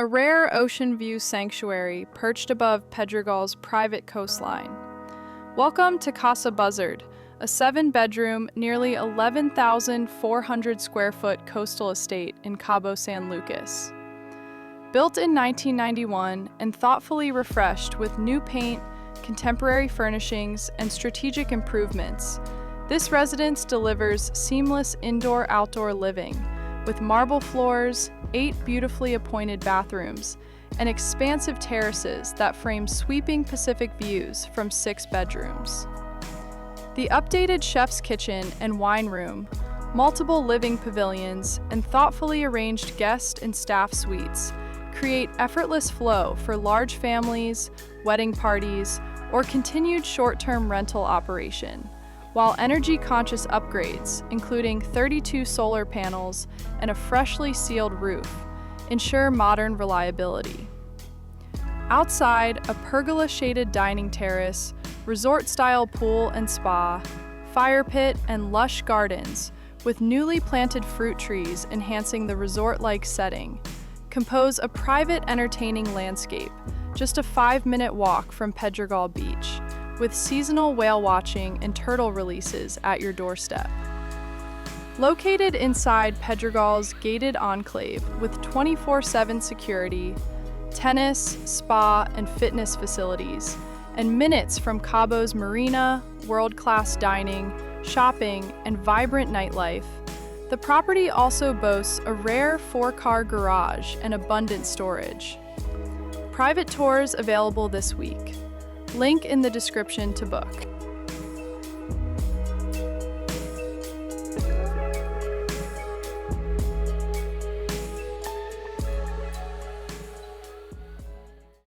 a rare ocean view sanctuary perched above Pedregal's private coastline. Welcome to Casa Buzzard, a 7-bedroom, nearly 11,400 square foot coastal estate in Cabo San Lucas. Built in 1991 and thoughtfully refreshed with new paint, contemporary furnishings, and strategic improvements, this residence delivers seamless indoor-outdoor living with marble floors, 8 beautifully appointed bathrooms, and expansive terraces that frame sweeping Pacific views from 6 bedrooms. The updated chef's kitchen and wine room, multiple living pavilions, and thoughtfully arranged guest and staff suites create effortless flow for large families, wedding parties, or continued short-term rental operation, while energy-conscious upgrades, including 32 solar panels and a freshly sealed roof, ensure modern reliability. Outside, a pergola-shaded dining terrace, resort-style pool and spa, fire pit, and lush gardens with newly planted fruit trees enhancing the resort-like setting compose a private, entertaining landscape just a 5-minute walk from Pedregal Beach, with seasonal whale watching and turtle releases at your doorstep. Located inside Pedregal's gated enclave with 24/7 security, tennis, spa, and fitness facilities, and minutes from Cabo's marina, world-class dining, shopping, and vibrant nightlife, the property also boasts a rare 4-car garage and abundant storage. Private tours available this week. Link in the description to book.